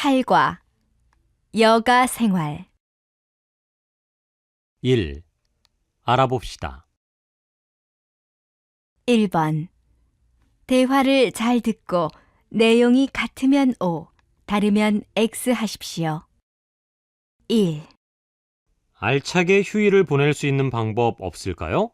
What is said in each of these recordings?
8과 여가 생활 1. 알아봅시다. 1번 대화를 잘 듣고 내용이 같으면 O, 다르면 X 하십시오. 1. 알차게 휴일을 보낼 수 있는 방법 없을까요?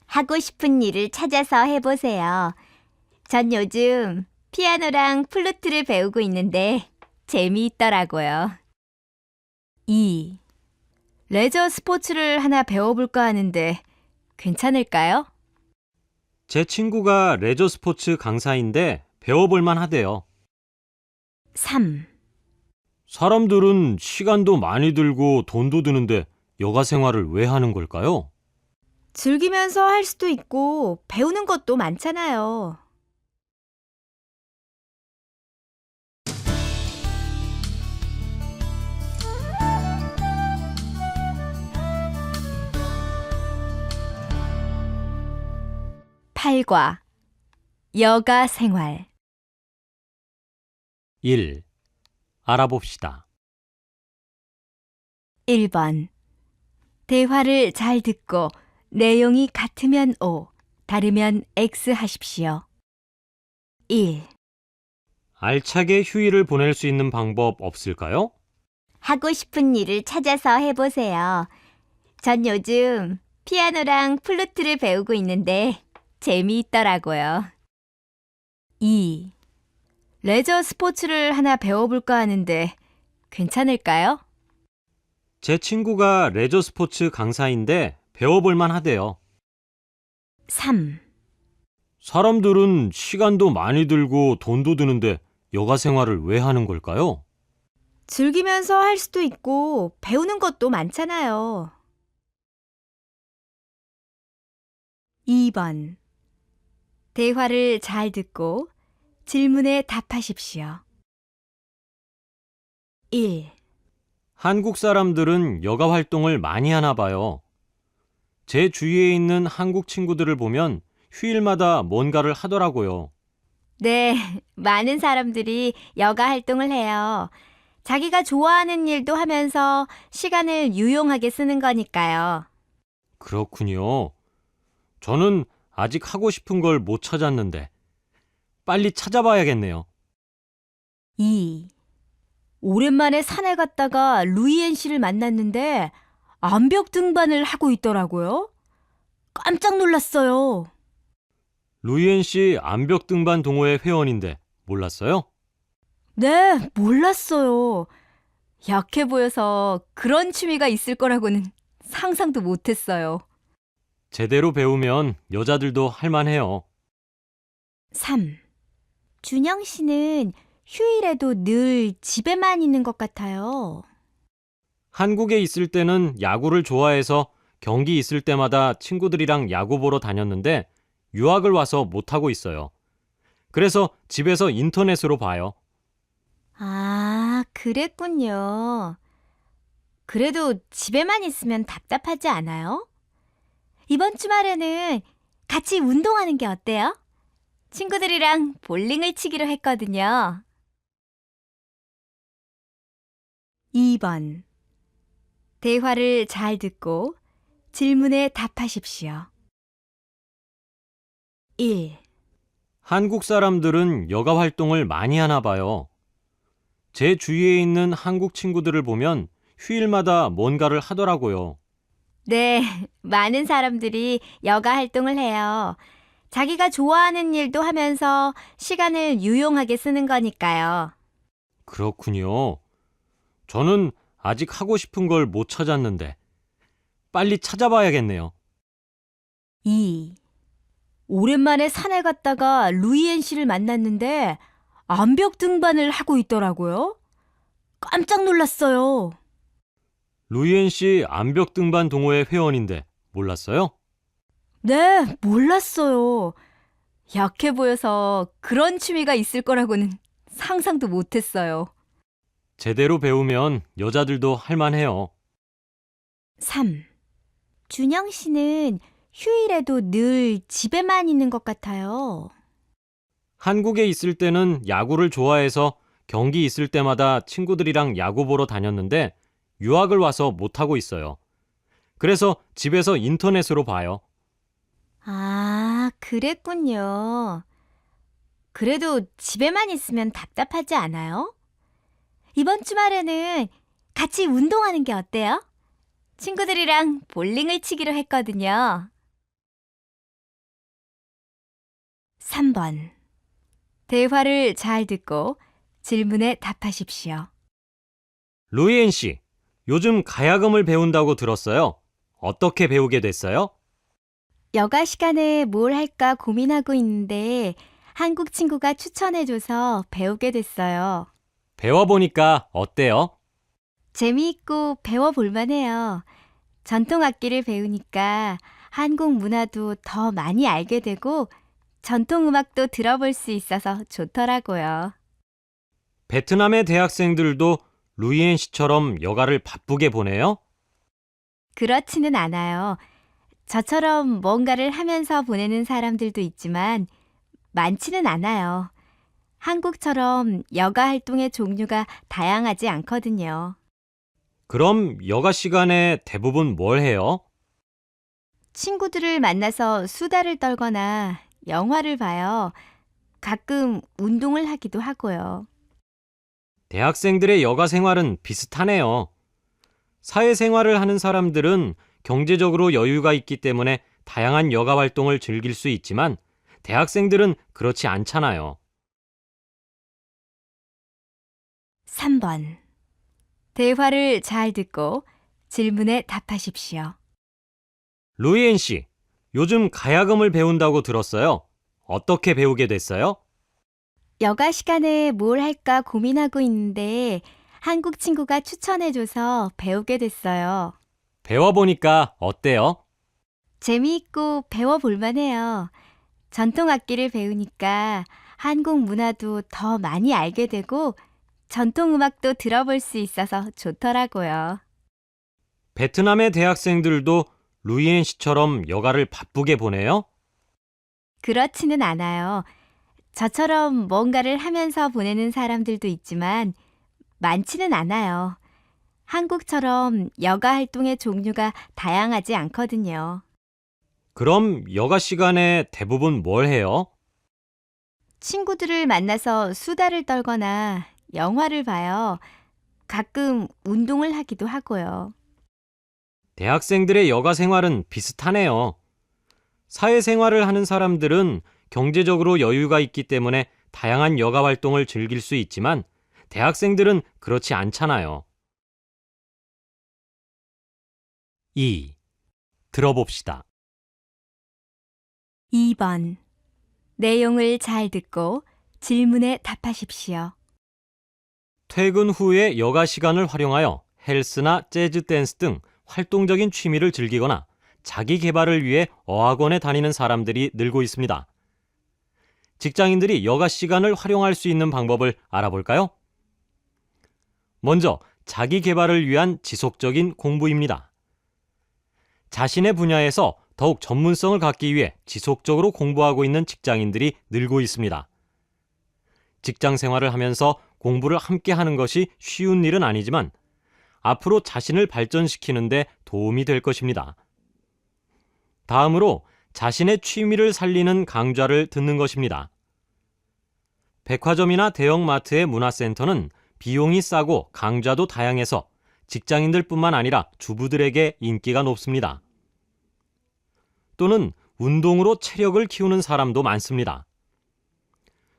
하고 싶은 일을 찾아서 해보세요. 전 요즘 피아노랑 플루트를 배우고 있는데 재미있더라고요. 2. 레저 스포츠를 하나 배워볼까 하는데 괜찮을까요? 제 친구가 레저 스포츠 강사인데 배워볼 만하대요. 3. 사람들은 시간도 많이 들고 돈도 드는데 여가 생활을 왜 하는 걸까요? 즐기면서 할 수도 있고 배우는 것도 많잖아요. 팔과 여가 생활 1. 알아봅시다. 1번 대화를 잘 듣고 내용이 같으면 O, 다르면 X 하십시오. 1. 알차게 휴일을 보낼 수 있는 방법 없을까요? 하고 싶은 일을 찾아서 해보세요. 전 요즘 피아노랑 플루트를 배우고 있는데 재미있더라고요. 2. 레저 스포츠를 하나 배워볼까 하는데 괜찮을까요? 제 친구가 레저 스포츠 강사인데 배워볼 만하대요. 3. 사람들은 시간도 많이 들고 돈도 드는데 여가 생활을 왜 하는 걸까요? 즐기면서 할 수도 있고 배우는 것도 많잖아요. 2번 대화를 잘 듣고 질문에 답하십시오. 1. 한국 사람들은 여가 활동을 많이 하나 봐요. 제 주위에 있는 한국 친구들을 보면 휴일마다 뭔가를 하더라고요. 네, 많은 사람들이 여가 활동을 해요. 자기가 좋아하는 일도 하면서 시간을 유용하게 쓰는 거니까요. 그렇군요. 저는 아직 하고 싶은 걸 못 찾았는데 빨리 찾아봐야겠네요. 2. 오랜만에 산에 갔다가 루이엔 씨를 만났는데 암벽 등반을 하고 있더라고요. 깜짝 놀랐어요. 루이엔 씨 암벽 등반 동호회 회원인데 몰랐어요? 네, 몰랐어요. 약해 보여서 그런 취미가 있을 거라고는 상상도 못했어요. 제대로 배우면 여자들도 할만해요. 3. 준영 씨는 휴일에도 늘 집에만 있는 것 같아요. 한국에 있을 때는 야구를 좋아해서 경기 있을 때마다 친구들이랑 야구 보러 다녔는데 유학을 와서 못하고 있어요. 그래서 집에서 인터넷으로 봐요. 아, 그랬군요. 그래도 집에만 있으면 답답하지 않아요? 이번 주말에는 같이 운동하는 게 어때요? 친구들이랑 볼링을 치기로 했거든요. 2번 대화를 잘 듣고 질문에 답하십시오. 1. 한국 사람들은 여가 활동을 많이 하나 봐요. 제 주위에 있는 한국 친구들을 보면 휴일마다 뭔가를 하더라고요. 네, 많은 사람들이 여가 활동을 해요. 자기가 좋아하는 일도 하면서 시간을 유용하게 쓰는 거니까요. 그렇군요. 저는 아직 하고 싶은 걸 못 찾았는데 빨리 찾아봐야겠네요. 2. 오랜만에 산에 갔다가 루이엔 씨를 만났는데 암벽 등반을 하고 있더라고요. 깜짝 놀랐어요. 루이엔 씨 암벽 등반 동호회 회원인데 몰랐어요? 네, 몰랐어요. 약해 보여서 그런 취미가 있을 거라고는 상상도 못했어요. 제대로 배우면 여자들도 할만해요. 3. 준영 씨는 휴일에도 늘 집에만 있는 것 같아요. 한국에 있을 때는 야구를 좋아해서 경기 있을 때마다 친구들이랑 야구 보러 다녔는데 유학을 와서 못하고 있어요. 그래서 집에서 인터넷으로 봐요. 아, 그랬군요. 그래도 집에만 있으면 답답하지 않아요? 이번 주말에는 같이 운동하는 게 어때요? 친구들이랑 볼링을 치기로 했거든요. 3번. 대화를 잘 듣고 질문에 답하십시오. 루이엔 씨, 요즘 가야금을 배운다고 들었어요. 어떻게 배우게 됐어요? 여가 시간에 뭘 할까 고민하고 있는데 한국 친구가 추천해줘서 배우게 됐어요. 배워보니까 어때요? 재미있고 배워볼 만해요. 전통 악기를 배우니까 한국 문화도 더 많이 알게 되고 전통 음악도 들어볼 수 있어서 좋더라고요. 베트남의 대학생들도 루이엔 씨처럼 여가를 바쁘게 보내요? 그렇지는 않아요. 저처럼 뭔가를 하면서 보내는 사람들도 있지만 많지는 않아요. 한국처럼 여가 활동의 종류가 다양하지 않거든요. 그럼 여가 시간에 대부분 뭘 해요? 친구들을 만나서 수다를 떨거나 영화를 봐요. 가끔 운동을 하기도 하고요. 대학생들의 여가 생활은 비슷하네요. 사회생활을 하는 사람들은 경제적으로 여유가 있기 때문에 다양한 여가 활동을 즐길 수 있지만 대학생들은 그렇지 않잖아요. 3번. 대화를 잘 듣고 질문에 답하십시오. 루이엔 씨, 요즘 가야금을 배운다고 들었어요. 어떻게 배우게 됐어요? 여가 시간에 뭘 할까 고민하고 있는데 한국 친구가 추천해줘서 배우게 됐어요. 배워보니까 어때요? 재미있고 배워볼 만해요. 전통 악기를 배우니까 한국 문화도 더 많이 알게 되고 전통 음악도 들어볼 수 있어서 좋더라고요. 베트남의 대학생들도 루이엔 씨처럼 여가를 바쁘게 보내요? 그렇지는 않아요. 저처럼 뭔가를 하면서 보내는 사람들도 있지만 많지는 않아요. 한국처럼 여가 활동의 종류가 다양하지 않거든요. 그럼 여가 시간에 대부분 뭘 해요? 친구들을 만나서 수다를 떨거나 영화를 봐요. 가끔 운동을 하기도 하고요. 대학생들의 여가 생활은 비슷하네요. 사회생활을 하는 사람들은 경제적으로 여유가 있기 때문에 다양한 여가 활동을 즐길 수 있지만 대학생들은 그렇지 않잖아요. 2. 들어봅시다. 2번. 내용을 잘 듣고 질문에 답하십시오. 퇴근 후에 여가 시간을 활용하여 헬스나 재즈 댄스 등 활동적인 취미를 즐기거나 자기 개발을 위해 어학원에 다니는 사람들이 늘고 있습니다. 직장인들이 여가 시간을 활용할 수 있는 방법을 알아볼까요? 먼저 자기 개발을 위한 지속적인 공부입니다. 자신의 분야에서 더욱 전문성을 갖기 위해 지속적으로 공부하고 있는 직장인들이 늘고 있습니다. 직장 생활을 하면서 공부를 함께 하는 것이 쉬운 일은 아니지만 앞으로 자신을 발전시키는 데 도움이 될 것입니다. 다음으로 자신의 취미를 살리는 강좌를 듣는 것입니다. 백화점이나 대형마트의 문화센터는 비용이 싸고 강좌도 다양해서 직장인들뿐만 아니라 주부들에게 인기가 높습니다. 또는 운동으로 체력을 키우는 사람도 많습니다.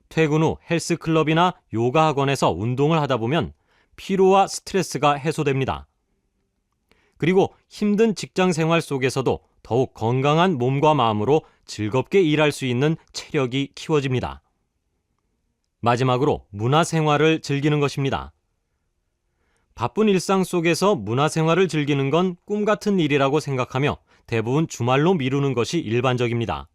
퇴근 후 헬스클럽이나 요가 학원에서 운동을 하다 보면 피로와 스트레스가 해소됩니다. 그리고 힘든 직장 생활 속에서도 더욱 건강한 몸과 마음으로 즐겁게 일할 수 있는 체력이 키워집니다. 마지막으로 문화생활을 즐기는 것입니다. 바쁜 일상 속에서 문화생활을 즐기는 건 꿈 같은 일이라고 생각하며 대부분 주말로 미루는 것이 일반적입니다.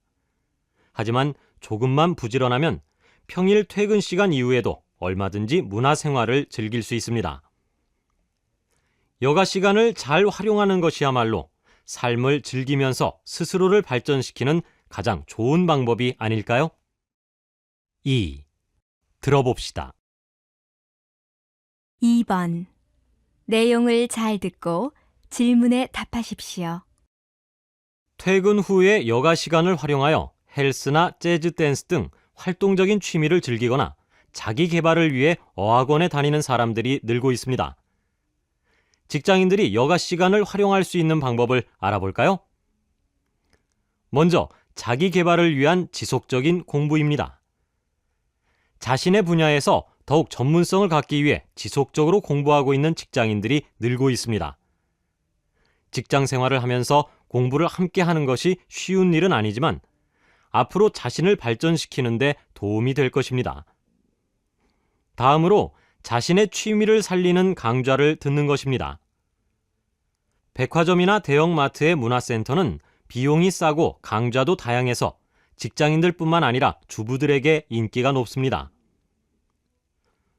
하지만 조금만 부지런하면 평일 퇴근 시간 이후에도 얼마든지 문화생활을 즐길 수 있습니다. 여가 시간을 잘 활용하는 것이야말로 삶을 즐기면서 스스로를 발전시키는 가장 좋은 방법이 아닐까요? 2. 들어봅시다. 2번. 내용을 잘 듣고 질문에 답하십시오. 퇴근 후에 여가 시간을 활용하여 헬스나 재즈 댄스 등 활동적인 취미를 즐기거나 자기 개발을 위해 어학원에 다니는 사람들이 늘고 있습니다. 직장인들이 여가 시간을 활용할 수 있는 방법을 알아볼까요? 먼저 자기 개발을 위한 지속적인 공부입니다. 자신의 분야에서 더욱 전문성을 갖기 위해 지속적으로 공부하고 있는 직장인들이 늘고 있습니다. 직장 생활을 하면서 공부를 함께 하는 것이 쉬운 일은 아니지만 앞으로 자신을 발전시키는 데 도움이 될 것입니다. 다음으로 자신의 취미를 살리는 강좌를 듣는 것입니다. 백화점이나 대형마트의 문화센터는 비용이 싸고 강좌도 다양해서 직장인들뿐만 아니라 주부들에게 인기가 높습니다.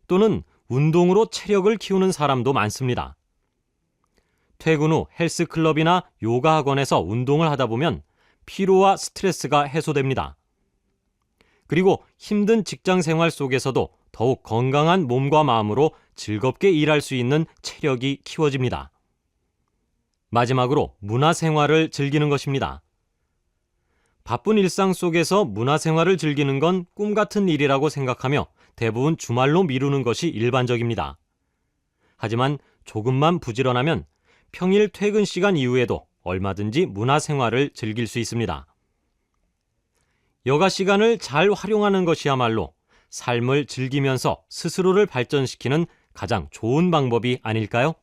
또는 운동으로 체력을 키우는 사람도 많습니다. 퇴근 후 헬스클럽이나 요가 학원에서 운동을 하다 보면 피로와 스트레스가 해소됩니다. 그리고 힘든 직장 생활 속에서도 더욱 건강한 몸과 마음으로 즐겁게 일할 수 있는 체력이 키워집니다. 마지막으로 문화생활을 즐기는 것입니다. 바쁜 일상 속에서 문화생활을 즐기는 건 꿈 같은 일이라고 생각하며 대부분 주말로 미루는 것이 일반적입니다. 하지만 조금만 부지런하면 평일 퇴근 시간 이후에도 얼마든지 문화생활을 즐길 수 있습니다. 여가 시간을 잘 활용하는 것이야말로 삶을 즐기면서 스스로를 발전시키는 가장 좋은 방법이 아닐까요?